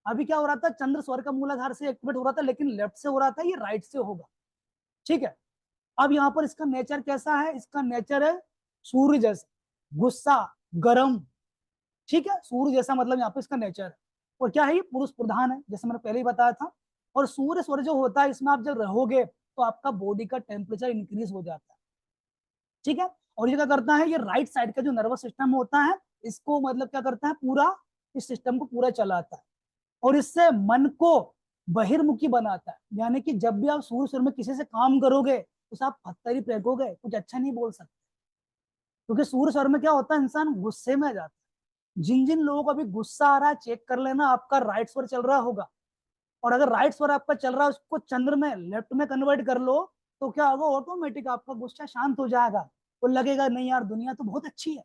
अभी क्या हो रहा था, चंद्र स्वर का मूलाधार से एक्टिवेट हो रहा था, लेकिन लेफ्ट से हो रहा था, ये राइट से होगा। ठीक है, अब यहाँ पर इसका नेचर कैसा है, इसका नेचर है सूर्य जैसा, गुस्सा, गरम। ठीक है, सूर्य जैसा मतलब यहाँ पे इसका नेचर है। और क्या है, ये पुरुष प्रधान है, जैसे मैंने पहले ही बताया था। और सूर्य स्वर जो होता है, इसमें आप जब रहोगे तो आपका बॉडी का टेम्परेचर इंक्रीज हो जाता है। ठीक है, और ये क्या करता है, ये राइट साइड का जो नर्वस सिस्टम होता है, इसको मतलब क्या करता है, पूरा इस सिस्टम को पूरा चलाता है, और इससे मन को बहिर्मुखी बनाता है। यानी कि जब भी आप सूर्य स्वर में किसी से काम करोगे तो आप पत्थर ही फेंकोगे, कुछ अच्छा नहीं बोल सकते, क्योंकि सूर्य स्वर में क्या होता है, इंसान गुस्से में आ जाता है। जिन जिन लोगों को अभी गुस्सा आ रहा है, चेक कर लेना आपका राइट स्वर चल रहा होगा। और अगर राइट स्वर आपका चल रहा है, उसको चंद्र में लेफ्ट में कन्वर्ट कर लो, तो क्या होगा, ऑटोमेटिक आपका गुस्सा शांत हो जाएगा, तो लगेगा नहीं यार दुनिया तो बहुत अच्छी है।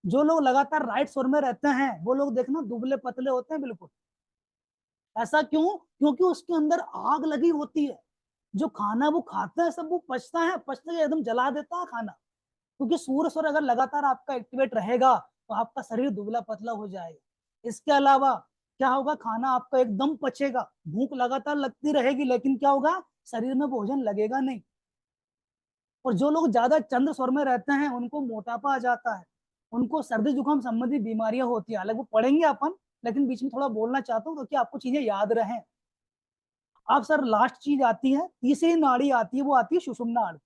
जो लोग लगातार राइट स्वर में रहते हैं वो लोग देखना दुबले पतले होते हैं बिल्कुल। ऐसा क्यों, क्योंकि उसके अंदर आग लगी होती है, जो खाना वो खाता है सब वो पचता है, पचते के एकदम जला देता है खाना। क्योंकि सूर्य स्वर अगर लगातार आपका एक्टिवेट रहेगा तो आपका शरीर दुबला पतला हो जाएगा। इसके अलावा क्या होगा, खाना आपका एकदम पचेगा, भूख लगातार लगती रहेगी, लेकिन क्या होगा, शरीर में भोजन लगेगा नहीं। और जो लोग ज्यादा चंद्र स्वर में रहते हैं उनको मोटापा आ जाता है, उनको सर्दी जुकाम संबंधी बीमारियां होती है। अलग वो पढ़ेंगे अपन, लेकिन बीच में थोड़ा बोलना चाहता हूँ ताकि आपको चीजें याद रहें। अब सर लास्ट चीज आती है, तीसरी नाड़ी आती है, वो आती है सुषुम्ना नाड़ी।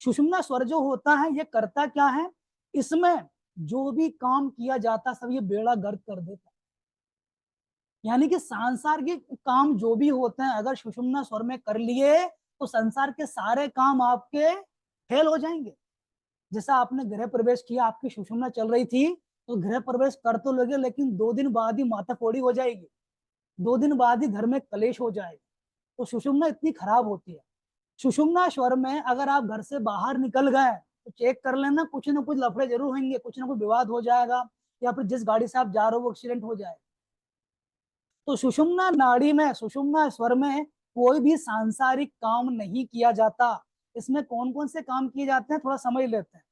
सुषुम्ना स्वर जो होता है ये करता क्या है, इसमें जो भी काम किया जाता सब ये बेड़ा गर्क कर देता है। यानी कि सांसारिक काम जो भी होते हैं अगर सुषुम्ना स्वर में कर लिए तो संसार के सारे काम आपके फेल हो जाएंगे। जैसा आपने गृह प्रवेश किया, आपकी सुषुम्ना चल रही थी, तो गृह प्रवेश कर तो लोगे, लेकिन 2 दिन बाद ही माथा फोड़ी हो जाएगी, 2 दिन बाद ही घर में कलेश हो जाएगा। तो सुषुम्ना इतनी खराब होती है। सुषुम्ना स्वर में अगर आप घर से बाहर निकल गए तो चेक कर लेना, कुछ ना कुछ लफड़े जरूर होंगे, कुछ ना कुछ विवाद हो जाएगा, या फिर जिस गाड़ी से आप जा रहे हो वो एक्सीडेंट हो जाए। तो सुषुम्ना नाड़ी में, सुषुम्ना स्वर में कोई भी सांसारिक काम नहीं किया जाता। इसमें कौन कौन से काम किए जाते हैं थोड़ा समझ लेते हैं।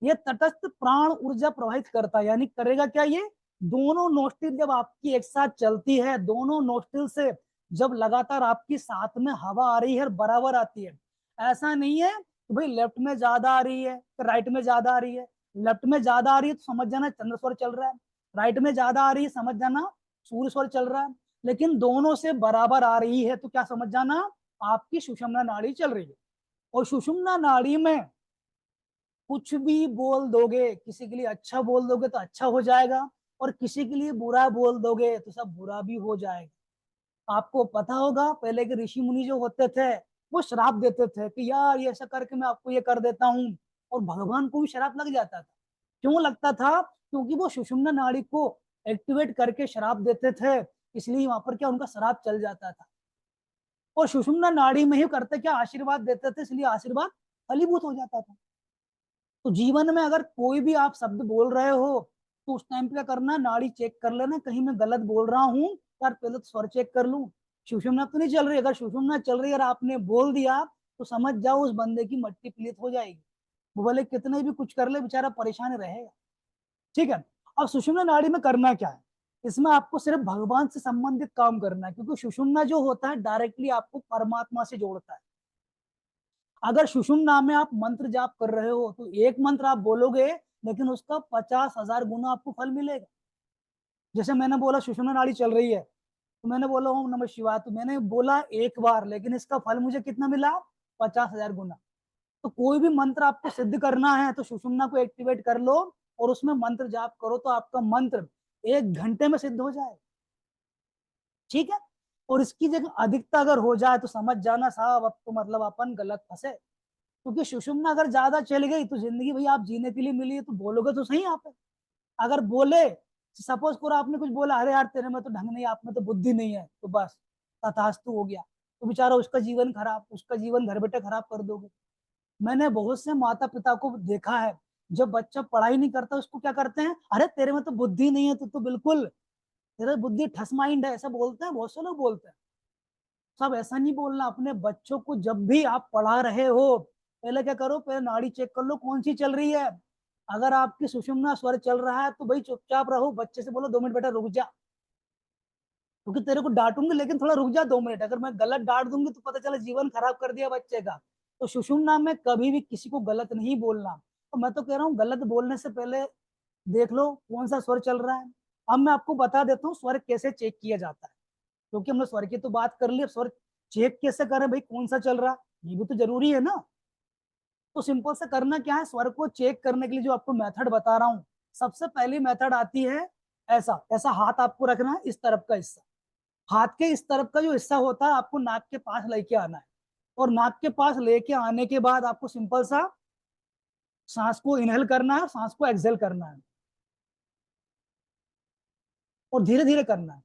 ये तटस्थ प्राण ऊर्जा प्रवाहित करता है, यानी करेगा क्या, ये दोनों नोस्ट्रिल जब आपकी एक साथ चलती है, दोनों नोस्ट्रिल से जब लगातार आपकी साथ में हवा आ रही है, बराबर आती है, ऐसा नहीं है कि भाई लेफ्ट में ज्यादा आ रही है राइट में ज्यादा आ रही है, लेफ्ट में ज्यादा आ रही है तो समझ जाना चंद्र स्वर चल रहा है, राइट में ज्यादा आ रही है समझ जाना सूर्य स्वर चल रहा है, लेकिन दोनों से बराबर आ रही है तो क्या समझ जाना आपकी सुषुम्ना नाड़ी चल रही है। और सुषुम्ना नाड़ी में कुछ भी बोल दोगे, किसी के लिए अच्छा बोल दोगे तो अच्छा हो जाएगा, और किसी के लिए बुरा बोल दोगे तो सब बुरा भी हो जाएगा। आपको पता होगा पहले के ऋषि मुनि जो होते थे वो श्राप देते थे कि यार ये ऐसा करके मैं आपको ये कर देता हूँ, और भगवान को भी श्राप लग जाता था। क्यों लगता था? क्योंकि वो सुषुम्ना नाड़ी को एक्टिवेट करके श्राप देते थे, इसलिए वहां पर क्या उनका श्राप चल जाता था। और सुषुम्ना नाड़ी में ही करते क्या आशीर्वाद देते थे, इसलिए आशीर्वाद फलीभूत हो जाता था। तो जीवन में अगर कोई भी आप शब्द बोल रहे हो तो उस टाइम पे क्या करना, नाड़ी चेक कर लेना, कहीं मैं गलत बोल रहा हूँ यार, पहले तो स्वर चेक कर लूं, सुषुम्ना तो नहीं चल रही। अगर सुषुम्ना चल रही है और आपने बोल दिया तो समझ जाओ उस बंदे की मट्टी पलीत हो जाएगी, वो भले कितने भी कुछ कर ले बेचारा परेशान रहेगा। ठीक है। अब सुषुम्ना नाड़ी में करना क्या है, इसमें आपको सिर्फ भगवान से संबंधित काम करना है, क्योंकि सुषुम्ना जो होता है डायरेक्टली आपको परमात्मा से जोड़ता है। अगर सुषुम्ना में आप मंत्र जाप कर रहे हो तो एक मंत्र आप बोलोगे लेकिन उसका 50,000 गुना आपको फल मिलेगा। जैसे मैंने बोला सुषुम्ना नाड़ी चल रही है तो मैंने बोला ओम नमः शिवाय, तो मैंने बोला एक बार लेकिन इसका फल मुझे कितना मिला, 50,000 गुना। तो कोई भी मंत्र आपको सिद्ध करना है तो सुषुम्ना को एक्टिवेट कर लो और उसमें मंत्र जाप करो तो आपका मंत्र 1 घंटे में सिद्ध हो जाए। ठीक है। और इसकी जगह अधिकता अगर हो जाए तो समझ जाना साहब अब तो मतलब अपन गलत फंसे, क्योंकि सुषुम्ना अगर ज्यादा चल गई तो जिंदगी भाई आप जीने के लिए मिली है तो बोलोगे तो सही आप। अगर बोले सपोज करो आपने कुछ बोला अरे यार तेरे में तो ढंग नहीं, आप में तो बुद्धि नहीं है, तो बस तथास्तु हो गया, तो बेचारा उसका जीवन खराब, उसका जीवन घर बैठे खराब कर दोगे। मैंने बहुत से माता पिता को देखा है जब बच्चा पढ़ाई नहीं करता उसको क्या करते हैं, अरे तेरे में तो बुद्धि नहीं है, तो बिल्कुल तेरा बुद्धि ठस माइंड है, ऐसा बोलते हैं, बहुत से लोग बोलते हैं। सब ऐसा नहीं बोलना। अपने बच्चों को जब भी आप पढ़ा रहे हो पहले क्या करो, पहले नाड़ी चेक कर लो कौन सी चल रही है। अगर आपकी सुषुम्ना स्वर चल रहा है तो भाई चुपचाप रहो, बच्चे से बोलो 2 मिनट बेटा रुक जा, क्योंकि तेरे को डांटूंगी लेकिन थोड़ा रुक जा 2 मिनट। अगर मैं गलत डांट दूंगी तो पता चला जीवन खराब कर दिया बच्चे का। तो सुषुम्ना में कभी भी किसी को गलत नहीं बोलना। तो मैं तो कह रहा हूँ गलत बोलने से पहले देख लो कौन सा स्वर चल रहा है। अब मैं आपको बता देता हूँ स्वर कैसे चेक किया जाता है, क्योंकि हमने स्वर की तो बात कर ली, स्वर चेक कैसे करें भाई कौन सा चल रहा है, ये भी तो जरूरी है ना। तो सिंपल से करना क्या है, स्वर को चेक करने के लिए जो आपको मेथड बता रहा हूँ, सबसे पहली मेथड आती है ऐसा ऐसा हाथ आपको रखना है, इस तरफ का हिस्सा, हाथ के इस तरफ का जो हिस्सा होता है आपको नाक के पास लेके आना है, और नाक के पास लेके आने के बाद आपको सिंपल सा सांस को इनहेल करना है, सांस को एक्सहेल करना है, और धीरे धीरे करना है।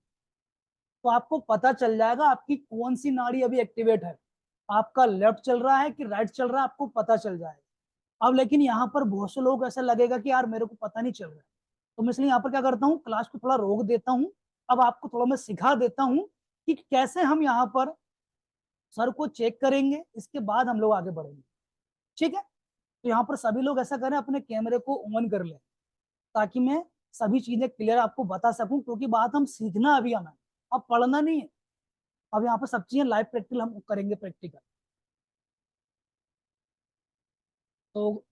तो आपको पता चल जाएगा आपकी कौन सी नाड़ी अभी एक्टिवेट है, आपका लेफ्ट चल रहा है कि राइट चल रहा है, आपको पता चल जाएगा। अब लेकिन यहाँ पर बहुत से लोग ऐसा लगेगा कि यार मेरे को पता नहीं चल रहा है, तो मैं इसलिए यहाँ पर क्या करता हूँ, क्लास को थोड़ा रोक देता हूँ। अब आपको थोड़ा मैं सिखा देता हूँ कि कैसे हम यहाँ पर सर को चेक करेंगे, इसके बाद हम लोग आगे बढ़ेंगे। ठीक है। तो यहाँ पर सभी लोग ऐसा करें, अपने कैमरे को ऑन कर ले, ताकि मैं सभी चीजें क्लियर आपको बता सकूं, क्योंकि बात हम सीखना अभी हमें, अब पढ़ना नहीं है। अब यहाँ पर सब चीजें लाइव प्रैक्टिकल हम करेंगे, प्रैक्टिकल। तो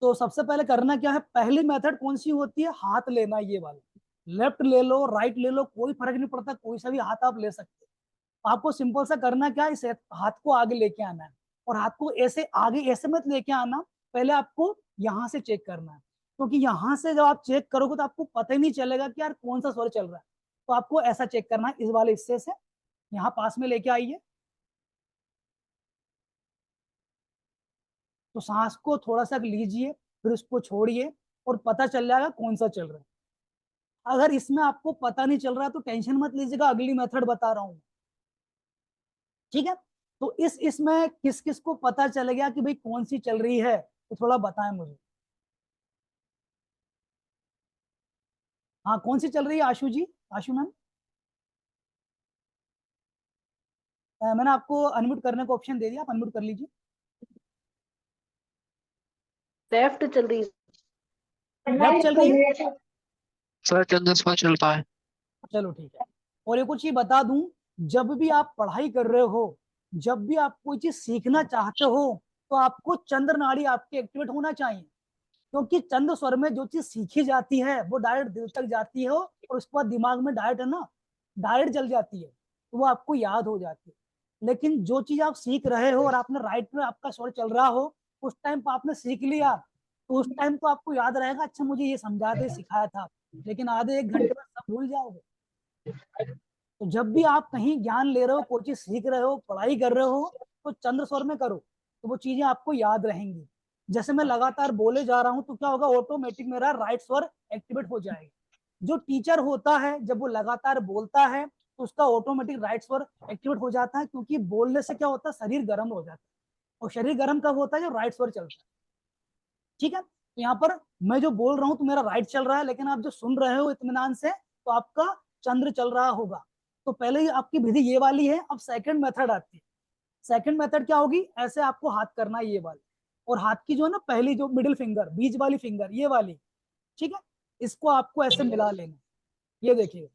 तो सबसे पहले करना क्या है, पहली मेथड कौन सी होती है, हाथ लेना, ये वाला, लेफ्ट ले लो राइट ले लो कोई फर्क नहीं पड़ता, कोई सा भी हाथ आप ले सकते हो। आपको सिंपल सा करना क्या है, इस हाथ को आगे लेके आना है, और हाथ को ऐसे आगे ऐसे मत लेके आना, पहले आपको यहाँ से चेक करना है, क्योंकि यहाँ से जब आप चेक करोगे तो आपको पता ही नहीं चलेगा कि यार कौन सा स्वर चल रहा है। तो आपको ऐसा चेक करना है, इस वाले हिस्से से यहाँ पास में लेके आइए, तो सांस को थोड़ा सा लीजिए, फिर उसको छोड़िए, और पता चल जाएगा कौन सा चल रहा है। अगर इसमें आपको पता नहीं चल रहा तो टेंशन मत लीजिएगा, अगली मेथड बता रहा हूं। ठीक है। तो इसमें किस किस को पता चल गया कि भाई कौन सी चल रही है, तो थोड़ा बताएं मुझे। हाँ कौन सी चल रही है आशु जी, आशु मैम? मैंने आपको अनम्यूट करने का ऑप्शन दे दिया, आप अनम्यूट कर लीजिए। लेफ्ट चल रही लेफ्ट चल रही है, सर चंद्र स्वर चल रहा है। चलो ठीक है। और एक और चीज बता दूं, जब भी आप पढ़ाई कर रहे हो, जब भी आप कोई चीज सीखना चाहते हो, तो आपको चंद्र नाड़ी आपके एक्टिवेट होना चाहिए, क्योंकि चंद्र स्वर में जो चीज सीखी जाती है वो डायरेक्ट दिल तक जाती है और उसके बाद दिमाग में डायरेक्ट है ना, डायरेक्ट जल जाती है, तो वो आपको याद हो जाती है। लेकिन जो चीज आप सीख रहे हो और आपने राइट में आपका स्वर चल रहा हो, उस टाइम पर आपने सीख लिया, तो उस टाइम तो आपको याद रहेगा, अच्छा मुझे ये समझाते सिखाया था, लेकिन आधे एक घंटे में सब भूल जाओगे। तो जब भी आप कहीं ज्ञान ले रहे हो, कोई चीज सीख रहे हो, पढ़ाई कर रहे हो, तो चंद्र स्वर में करो, तो वो चीजें आपको याद रहेंगी। जैसे मैं लगातार बोले जा रहा हूं तो क्या होगा, ऑटोमेटिक मेरा राइट स्वर एक्टिवेट हो जाएगा। जो टीचर होता है जब वो लगातार बोलता है तो उसका ऑटोमेटिक राइट स्वर एक्टिवेट हो जाता है, क्योंकि बोलने से क्या होता है, शरीर गर्म हो जाता है, और शरीर गर्म कब होता है, जब राइट स्वर चलता है। ठीक है, तो यहाँ पर मैं जो बोल रहा हूँ तो मेरा राइट चल रहा है, लेकिन आप जो सुन रहे हो इत्मीनान से, तो आपका चंद्र चल रहा होगा। तो पहले ही आपकी विधि ये वाली है। अब सेकंड मेथड आती है। सेकंड मेथड क्या होगी, ऐसे आपको हाथ करना है ये वाली, और हाथ की जो है ना पहली जो मिडिल फिंगर, बीच वाली फिंगर ये वाली, ठीक है, इसको आपको ऐसे मिला लेना। ये देखिए,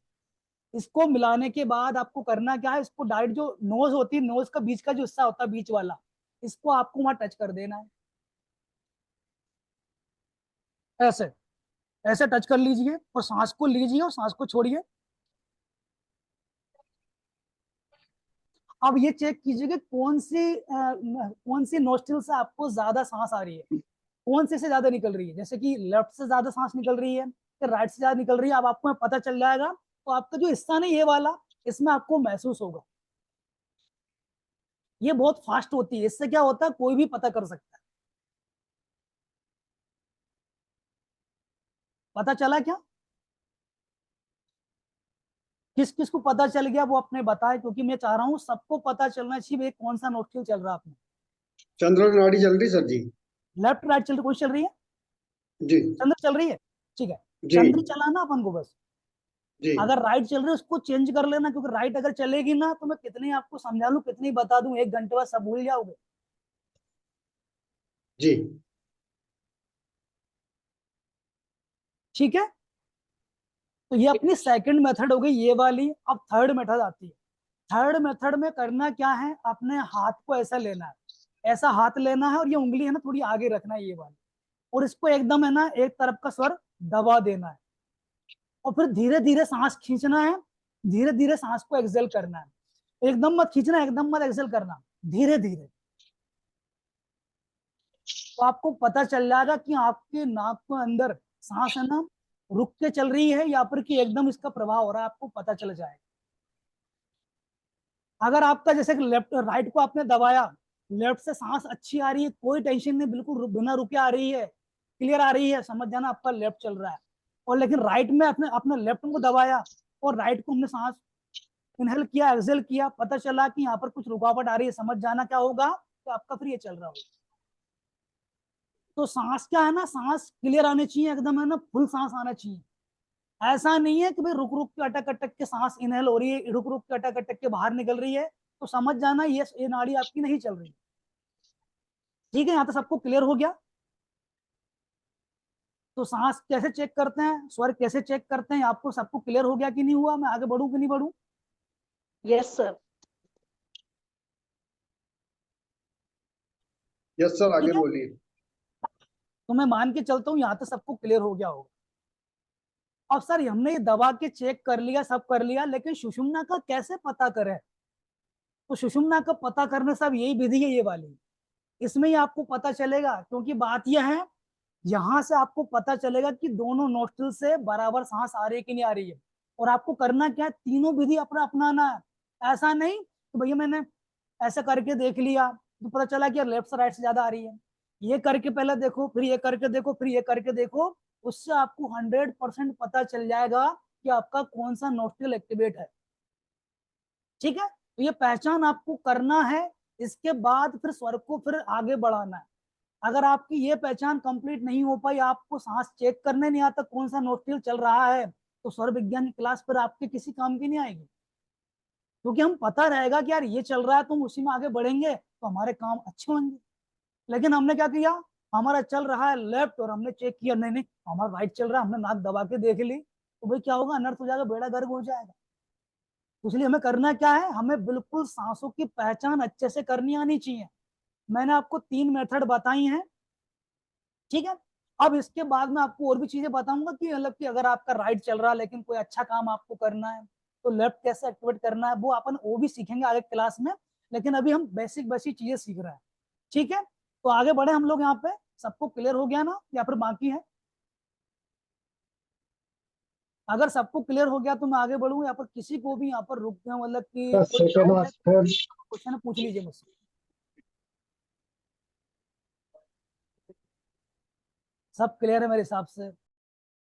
इसको मिलाने के बाद आपको करना क्या है, इसको डायरेक्ट जो नोज होती है, नोज का बीच का जो हिस्सा होता है बीच वाला, इसको आपको वहां टच कर देना है, ऐसे ऐसे टच कर लीजिए और सांस को लीजिए और सांस को छोड़िए। अब ये चेक कीजिए कि कौन सी नोस्ट्रिल से आपको ज्यादा सांस आ रही है, कौन से ज्यादा निकल रही है। जैसे कि लेफ्ट से ज्यादा सांस निकल रही है कि राइट से ज्यादा निकल रही है, अब आपको पता चल जाएगा। तो आपका जो हिस्सा नहीं ये वाला, इसमें आपको महसूस होगा। ये बहुत फास्ट होती है, इससे क्या होता है, कोई भी पता कर सकता है। पता चला क्या, किस किस को पता चल गया वो अपने बताए, क्योंकि मैं चाह रहा हूँ सबको पता चलना चाहिए कौन सा नोस्ट्रिल चल रहा है अपने। चंद्र नाड़ी चल रही सर जी। लेफ्ट राइट चल रही, कौन चल रही है, जी चंद्र चल रही है, ठीक है। जी चंद्र चलाना अपन को बस। जी। अगर राइट चल रही है उसको चेंज कर लेना, क्योंकि राइट अगर चलेगी ना तो मैं कितनी आपको समझा लूं, कितनी बता दूं, एक घंटे बाद सब भूल जाओगे। जी ठीक है, तो ये अपनी सेकंड मेथड हो गई ये वाली। अब थर्ड मेथड आती है। थर्ड मेथड में करना क्या है, अपने हाथ को ऐसा लेना है, ऐसा हाथ लेना है, और ये उंगली है ना थोड़ी आगे रखना है ये वाली, और इसको एकदम है ना एक तरफ का स्वर दबा देना है, और फिर धीरे धीरे सांस खींचना है, धीरे धीरे सांस को एक्सेल करना है। एकदम मत खींचना, एकदम मत एक्सेल करना, धीरे धीरे। तो आपको पता चल जाएगा कि आपके नाक के अंदर सांस है ना रुक के चल रही है या फिर कि एकदम इसका प्रभाव हो रहा है, आपको पता चल जाएगा। अगर आपका जैसे कि लेफ्ट राइट को आपने दबाया, लेफ्ट से सांस अच्छी आ रही है, कोई टेंशन नहीं, बिल्कुल बिना रुके आ रही है, क्लियर आ रही है, समझ जाना आपका लेफ्ट चल रहा है। और लेकिन राइट में अपने अपने लेफ्ट को दबाया और राइट को हमने सांस इनहेल किया, एक्सेल किया, पता चला कि यहाँ पर कुछ रुकावट आ रही है, समझ जाना क्या होगा कि आपका फिर ये चल रहा होगा। तो सांस क्या है ना, सांस क्लियर आनी चाहिए, एकदम है ना फुल सांस आना चाहिए। ऐसा नहीं है कि भाई रुक रुक के अटक अटक के सांस इनहेल हो रही है, रुक रुक के अटक अटक के बाहर निकल रही है, तो समझ जाना ये नाड़ी आपकी नहीं चल रही। ठीक है, यहाँ तो सबको क्लियर हो गया। तो सांस कैसे चेक करते हैं, स्वर कैसे चेक करते हैं, आपको सबको क्लियर हो गया कि नहीं हुआ, मैं आगे बढ़ूं कि नहीं बढ़ूं। Yes sir. यस सर, आगे ठीक है, बोलिए। तो मैं मान के चलता हूँ यहाँ तो सबको क्लियर हो गया होगा। अब सर हमने ये दबा के चेक कर लिया, सब कर लिया, लेकिन सुषुम्ना का कैसे पता करें। तो सुषुम्ना का पता करने सब यही विधि है ये वाली, इसमें ही आपको पता चलेगा। क्योंकि बात यह है, यहां से आपको पता चलेगा कि दोनों नोस्ट्रिल से बराबर सांस आ रही है कि नहीं आ रही है। और आपको करना क्या है, तीनों विधि अपना अपनाना है। ऐसा नहीं तो भैया मैंने ऐसा करके देख लिया तो पता चला कि लेफ्ट से राइट से ज्यादा आ रही है, ये करके पहले देखो, फिर ये करके देखो, फिर ये करके देखो, उससे आपको 100% पता चल जाएगा कि आपका कौन सा नोस्ट्रिल एक्टिवेट है। ठीक है, तो ये पहचान आपको करना है, इसके बाद फिर स्वर को फिर आगे बढ़ाना है। अगर आपकी ये पहचान कंप्लीट नहीं हो पाई, आपको सांस चेक करने नहीं आता कौन सा नोस्ट्रिल चल रहा है, तो स्वर विज्ञान की क्लास पर आपके किसी काम की नहीं आएगी। क्योंकि हम पता रहेगा कि यार ये चल रहा है, तुम उसी में आगे बढ़ेंगे तो हमारे काम अच्छे होंगे। लेकिन हमने क्या किया, हमारा चल रहा है लेफ्ट और हमने चेक किया नहीं नहीं हमारा राइट चल रहा है, हमने नाक दबा के देख ली, तो भाई क्या होगा, अनर्थ हो जाएगा, बेड़ा गर्क हो जाएगा। इसलिए हमें करना क्या है, हमें बिल्कुल सांसों की पहचान अच्छे से करनी आनी चाहिए। मैंने आपको 3 मेथड बताई हैं, ठीक है। अब इसके बाद में आपको और भी चीजें बताऊंगा कि मतलब कि अगर आपका राइट चल रहा है लेकिन कोई अच्छा काम आपको करना है तो लेफ्ट कैसे एक्टिवेट करना है, वो अपन वो भी सीखेंगे आगे क्लास में। लेकिन अभी हम बेसिक बेसिक चीजें सीख रहे हैं, ठीक है। तो आगे बढ़े हम लोग यहाँ पे, सबको क्लियर हो गया ना या फिर बाकी है? अगर सबको क्लियर हो गया तो मैं आगे बढ़ूँ, या पर किसी को भी यहाँ पर रुक गया मतलब कि क्वेश्चन पूछ लीजिए मुझसे। सब क्लियर है मेरे हिसाब से?